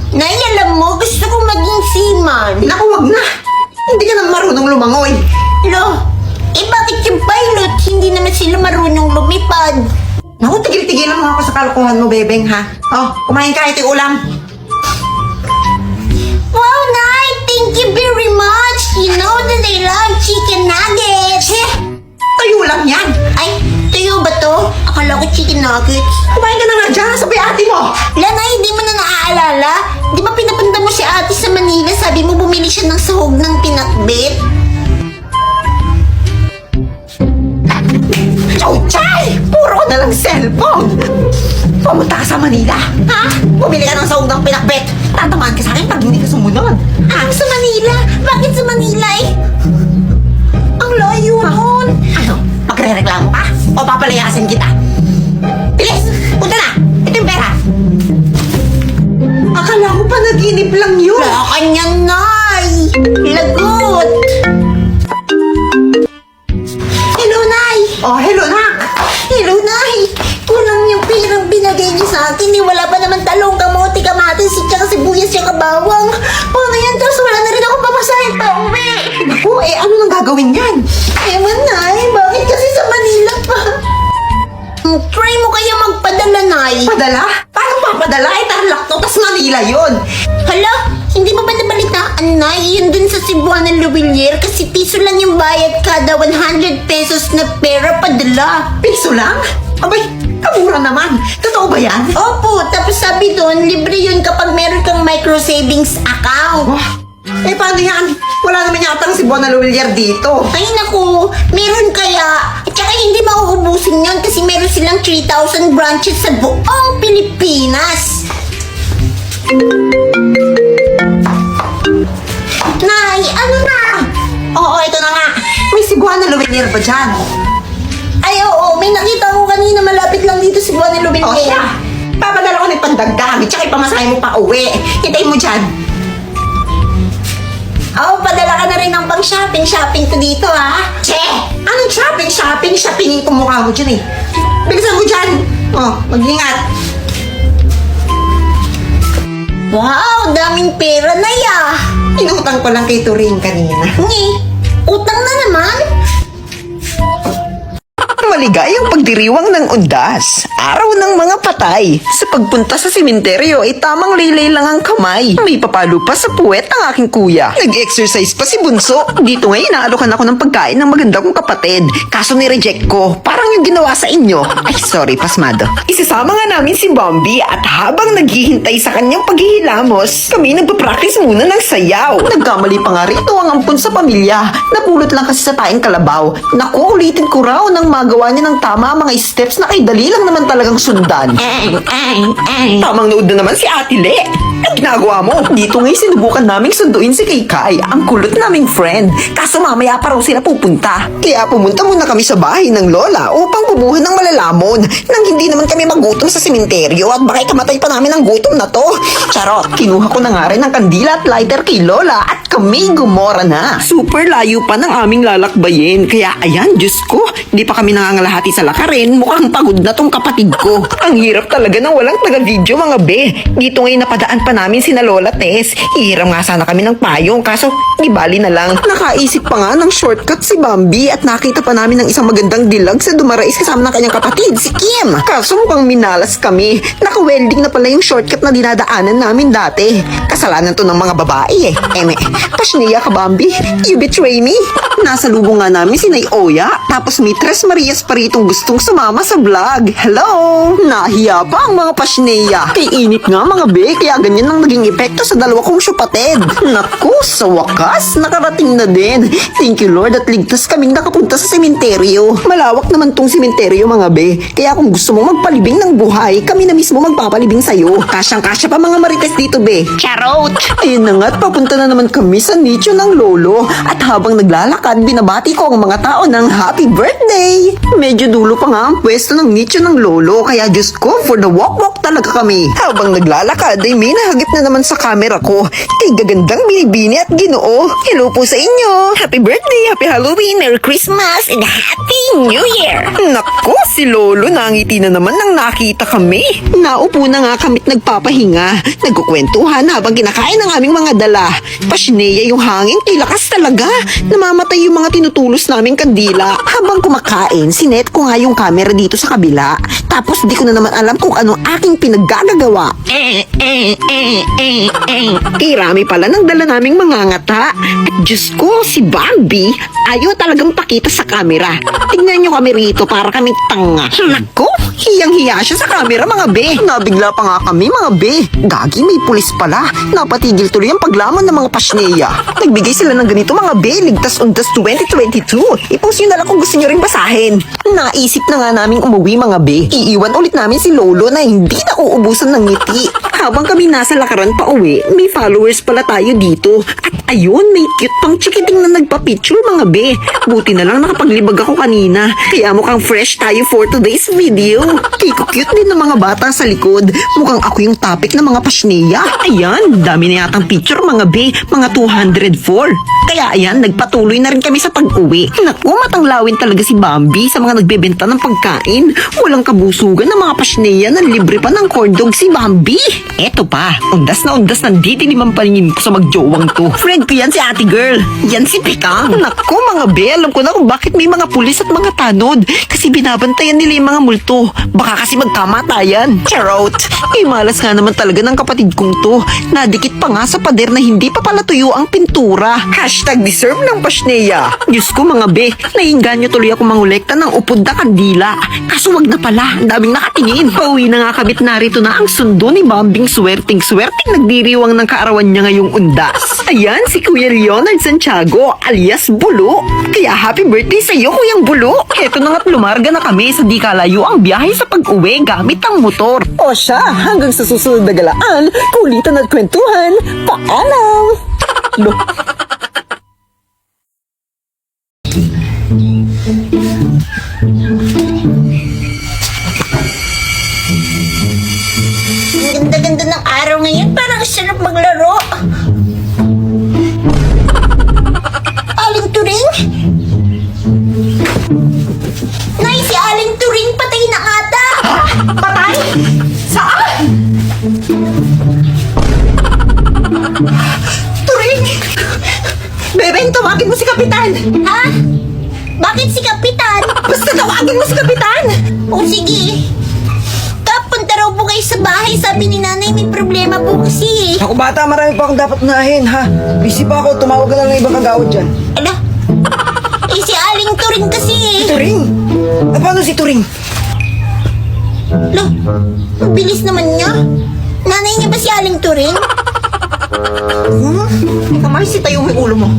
Nay, alam mo, gusto ko maging seaman. Naku, wag na. Hindi ka na marunong lumangoy. Lo, bakit yung pilot? Hindi naman sila marunong lumipad. Naku, tigil-tigilan mo ako sa kalokohan mo, bebeng, ha? Oh, kumain ka, ito yung ulam. Wow, Nay! Thank you very much! You know that I love chicken nuggets! Tayo lang yan. Ay, tuyo ba to? Akala ko chicken nuggets. Kumain ka na nga dyan, sabi ate mo. Lanay, di mo na naaalala? Di ba pinapunta mo si ate sa Manila? Sabi mo bumili siya ng sahog ng pinakbet? Chau-chay! Puro na lang cellphone. Pumunta ka sa Manila, ha? Bumili ka ng sahog ng pinakbet. Tatamaan ka sa akin pag hindi ka sumunod. Sa Manila? Bakit sa Manila eh? Ang layo nun. Ano? Magre-reklamo ka? O papalayasin kita? Bilis! Punta na! Ito yung pera! Akala ko pa naginip lang yun. Wala ka niyan, Nay! Lagot! Hello, Nay! Oh, hello, nak! Hello, Nay! Kulang yung pirang binagay niyo sa akin. Wala pa naman talong, kamote, kamatis, tsaka sibuyas, tsaka bawang. Paano yan? Tapos wala na rin ako papasahin pa uwi. Naku, ano nang gagawin yan? Ewan, Nay. Bakit kasi sa Manila pa? Try mo kaya magpadala, Nay. Padala? Paano papadala? Tarlac to, tas Manila yun. Hala, hindi mo ba nabalitaan, Nay? Yun dun sa Cebuana Luwilier kasi piso lang yung bayad kada 100 pesos na pera padala. Piso lang? Abay, kamura naman. Totoo ba yan? Opo, tapos sabi doon, libre yun kapag meron kang micro savings account. Oh, paano yan? Wala naman yata si Cebuana Luwilier dito. Ay naku, meron kaya. At saka hindi mauubusin yun kasi meron silang 3,000 branches sa buong Pilipinas. Nay, ano na? Oo, ito na nga. May Cebuana Luwilier ba dyan? Ay oo, may nakita ko kanina malapit lang dito si Buwan O Luwilier. siya. Papadala ko ng pandagdag, tsaka ipamasahe mo pa uwi. Hintayin mo dyan. Oh, padala ka na rin ng pang-shopping ko dito, ha? Che! Anong shopping? Shoppingin ko mukha mo dyan eh. Bilisan mo dyan. Oh, mag-ingat. Wow, daming pera na ya. Inutang ko lang kay Turing kanina. Utang na naman? Maligayang pagdiriwang ng undas, araw ng mga patay. Sa pagpunta sa sementeryo ay tamang laylay lang ang kamay. May papalo pa sa puwet ang aking kuya. Nag-exercise pa si Bunso. Dito ngayon inaalokan ako ng pagkain ng maganda kong kapatid. Kaso ni-reject ko. Parang yung ginawa sa inyo. Ay, sorry, pasmado. Isasama nga namin si Bombi at habang naghihintay sa kanyang paghihilamos, kami nagpa-practice muna ng sayaw. Nagkamali pa nga rito ang ampun sa pamilya. Napulot lang kasi sa taing kalabaw. Naku, ulitin ko raw nang magawa niya ng tama mga steps na kay dali lang naman talagang sundan. Tamang nood na naman si Ate Le. Ang ginagawa mo? Dito ngayon sinubukan naming sunduin si Kay. Ang kulot naming friend. Kaso mamaya pa raw sila pupunta. Kaya pumunta muna kami sa bahay ng lola upang bubuhan ng malalamon nang hindi naman kami magutom sa sementeryo at bakit kamatay pa namin ng gutom na to. Charot, kinuha ko na nga rin ng kandila at lighter kay lola at kami gumora na. Super layo pa ng aming lalakbayin. Kaya ayan, Diyos ko, di pa kami nangangalahati sa lakarin. Mukhang pagod na tong kapatid ko. Ang hirap talaga ng walang taga-video mga be. Dito ngayon napadaan pa namin sina Lola Tess. Hihiram nga sana kami ng payong kaso di bali na lang. Nakaisip pa nga ng shortcut si Bambi at nakita pa namin ng isang magandang dilag sa Dumarais kasama ng kanyang kapatid, si Kim. Kaso mukhang minalas kami. Naka-welding na pala yung shortcut na dinadaanan namin dati. Kasalanan to ng mga babae eh. Pasniya ka Bambi, you betray me. Nasa lubong nga namin si Nay Oya. Tapos may Tres Marias pa ritong gustong sumama sa vlog. Hello! Nahiya pa ang mga pasneya. Kay init nga mga be, kaya ganyan ang naging epekto sa dalawa kong syupatid. Naku, sa wakas, nakarating na din. Thank you Lord at ligtas kaming nakapunta sa sementeryo. Malawak naman tong sementeryo mga be. Kaya kung gusto mo magpalibing ng buhay, kami na mismo magpapalibing sa'yo. Kasyang-kasya pa mga marites dito be. Charot! Charot! Ayun na nga't papunta na naman kami sa nicho ng lolo. At habang naglalakad, binabati ko ang mga tao ng happy birthday! Medyo dulo pa nga ang pwesto ng nicho ng lolo, kaya Diyos ko, for the walk-walk talaga kami. Habang naglalakad ay may nahagip na naman sa camera ko. Kay gagandang binibini at Ginoo. Hello po sa inyo! Happy birthday! Happy Halloween! Merry Christmas! And Happy New Year! Nako, si lolo nangiti na naman nang nakita kami. Naupo na nga kami't nagpapahinga. Nagkukwentuhan habang kinakain ng aming mga dala. Pasneya yung hangin, kay lakas talaga. Namamatay yung mga tinutulos naming kandila. Habang kumakain, sinet ko nga yung camera dito sa kabila. Tapos di ko na naman alam kung ano aking pinaggagawa. Tirami pala ng dala naming mga ngata. At Diyos ko, si Bambi, ayaw talagang pakita sa camera. Tignan nyo kami rito para kami tanga. Nako, hiyang-hiya siya sa camera mga be. Nabigla pa nga kami mga be. Gagi, may pulis pala. Napatigil tuloy ang paglamon ng mga pasneya. Nagbigay sila ng ganito mga be. Ligtas Undas 2022. I-post nyo na lang kung gusto nyo rin basahin. Naisip na nga naming umuwi mga be. Iiwan ulit namin si lolo na hindi na uubusan ng ngiti. Habang kami nasa lakaran pa uwi, may followers pala tayo dito. At ayun, may cute pang chikiting na nagpa-picture mga be. Buti na lang nakapaglibag ako kanina. Kaya mukhang fresh tayo for today's video. Cute din ng mga bata sa likod. Mukhang ako yung topic ng mga pasneya. Ayan, dami na yatang picture mga be. Mga 204. Kaya ayan, nagpatuloy na rin kami sa pag-uwi. Naku, matanglawin talaga si Bambi sa mga nagbebenta ng pagkain. Walang kabusugan ng mga pasneya na libre pa ng corn dog si Bambi. Eto pa, undas na nandito limang paningin ko sa magjowang to. Friend ko yan si ate girl. Yan si Pikang. Naku mga be, alam ko na kung bakit may mga pulis at mga tanod. Kasi binabantayan nila yung mga multo. Baka kasi magkamatayan. Charot. Eh malas nga naman talaga ng kapatid kong to. Nadikit pa nga sa pader na hindi pa pala tuyo ang pintura. Hashtag deserve ng pasneya. Diyos ko mga be, nainganyo tuloy ako mangolekta ng upod na kandila. Kaso wag na pala, ang daming nakatingin. Pauwi na nga kabit, narito na ang sundo ni Bambing swerting nagdiriwang ng kaarawan niya ngayong undas. Ayan, si Kuya Leonard Santiago alias Bulo. Kaya happy birthday sa iyo, Kuyang Bulo. Heto na nga't lumarga na kami sa di kalayo ang biyahe sa pag-uwi gamit ang motor. O siya, hanggang sa susunod na galaan, kulitan at kwentuhan. Paalam! Lo. Ang ganda-ganda ng araw ngayon. Parang sarap maglaro. Aling Turing? Nay, si Aling Turing patay na ata. Patay? Saan? Turing! Bebeng, tawagin mo si Kapitan! Ha? Bakit si Kapitan? Basta tawagin mo si Kapitan! O sige. Punta raw po kayo sa bahay. Sabi ni nanay may problema po kasi. Ako bata, marami pa akong dapat unahin, ha? Busy pa ako, tumawag ka lang ng ibang kagawad dyan. Ala? Eh si Aling Turing kasi eh. Turing? Paano si Turing? Ala, ang bilis naman niya. Nanay niya ba si Aling Turing? Kamay, sitayo mo yung ulo mo.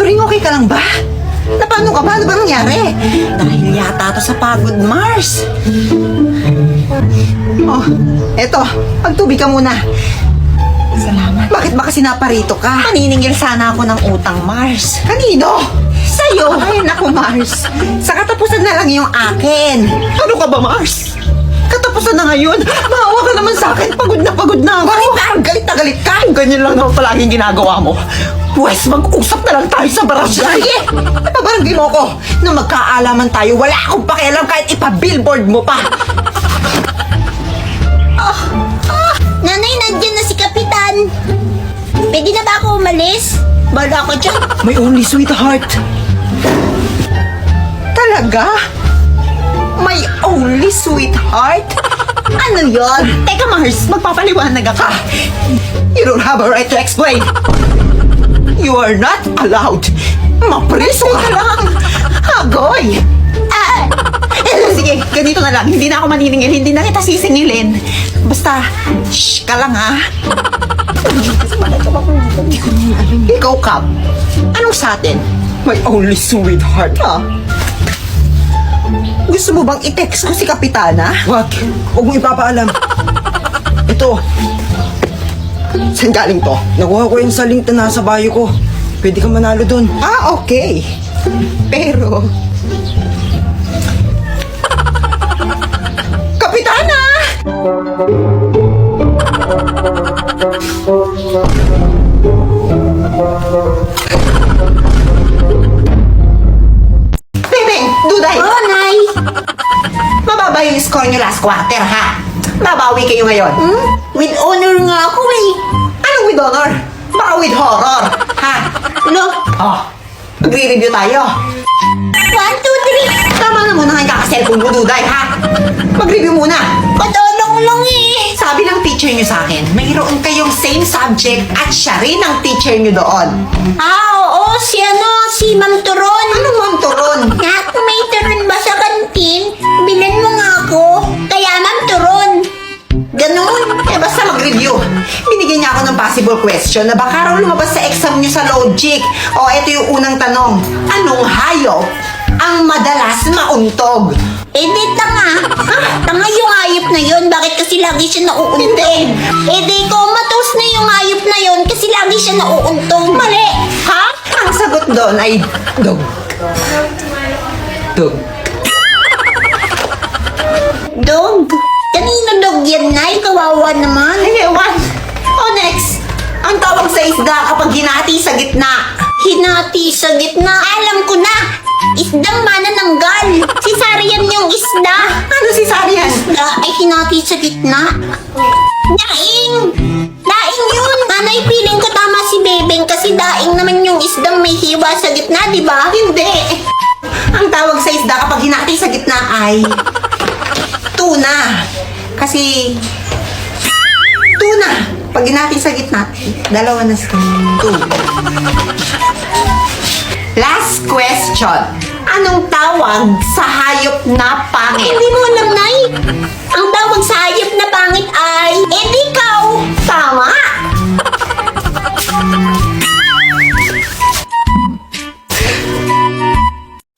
Turing, okay ka lang ba? Paano ka ba? Ano ba nangyari? Dahil yata to sa pagod, Mars. Oh, eto. Pagtubig ka muna. Salamat. Bakit ba kasi naparito ka? Maniningil sana ako ng utang, Mars. Kanino? Sa'yo. Ay, naku, Mars. Sa katapusan na lang yung akin. Ano ka ba, Mars? Katapusan na ngayon. Maawa ka naman sa akin. Pagod na ako. Bakit parang galit na galit ka? Ganyan lang naman palaging ginagawa mo. Pwes, mag-usap na lang tayo sa barangay. Sige! Ipabarangay mo ko. Na magkaalaman tayo, wala akong pakialam kahit ipa-billboard mo pa. Nanay, nandyan na si Kapitan. Pwede na ba ako umalis? Bala ako dyan. My only sweetheart. Talaga? My only sweetheart? Ano yon? Teka, Mars, magpapaliwanag ka. You don't have a right to explain. You are not allowed. Mapreso ka lang. Hagoy. Sige, ganito na lang. Hindi na ako maniningil. Hindi na kita sisingilin. Basta, shh ka lang ha. Ikaw, Kap. Anong sa atin? My only sweetheart, ha? Gusto mo bang i-text ko si Kapitana? Wag. Huwag mo ipapaalam. Ito, Saan galing to? nakuha ko yun sa link na nasa bio ko. Pwede ka manalo dun. Ah, okay. Pero... Kapitana! Bebeng, Duday! Oh, Nay! Mababa yung score nyo last quarter, ha? Babawi kayo ngayon. With honor nga ako eh. Anong with honor? Baka with horror, ha? Ano? Oh, magre-review tayo. 1, 2, 3. Tama na muna nga yung kakaselfon mo, Duday, ha? Mag-review muna. Patulong lang eh. Sabi ng teacher nyo sa akin, mayroon kayong same subject at siya rin ang teacher nyo doon. Oo, si Ma'am Turon. Anong Ma'am Turon? Nak, may turon ba sa kantin? Bilan mo nga ako. Kaya Ma'am Turon. Ganon. Eh basta mag-review. Binigyan niya ako ng possible question na baka raw lumabas sa exam nyo sa logic. O, eto yung unang tanong. Anong hayop ang madalas mauntog? Eh di tanga. Ha? Tanga yung hayop na yun. Bakit kasi lagi siya nauuntog? Eh di comatose na yung hayop na yun kasi lagi siya nauuntog. Mali. Ha? Ang sagot doon ay dog. Dog. Dog. Kanina dog yan, Nay. Kawawa naman. Ay, ewan. O, next. Ang tawag sa isda kapag hinati sa gitna. Hinati sa gitna. Alam ko na. Isdang manananggal. Si Sarian yung isda. Ano si Sarian? Isda ay hinati sa gitna. Daing! Daing yun! Nanay, piling ko tama si Bebeng kasi daing naman yung isdang may hiwa sa gitna, di ba? Hindi. Ang tawag sa isda kapag hinati sa gitna ay tuna. Kasi tuna. Pag hinati sa gitna, dalawa na sa tuna. Last question. Anong tawag sa hayop na pangit? Hindi mo alam, Nay. Ang tawag sa hayop na pangit ay edikaw. Tama.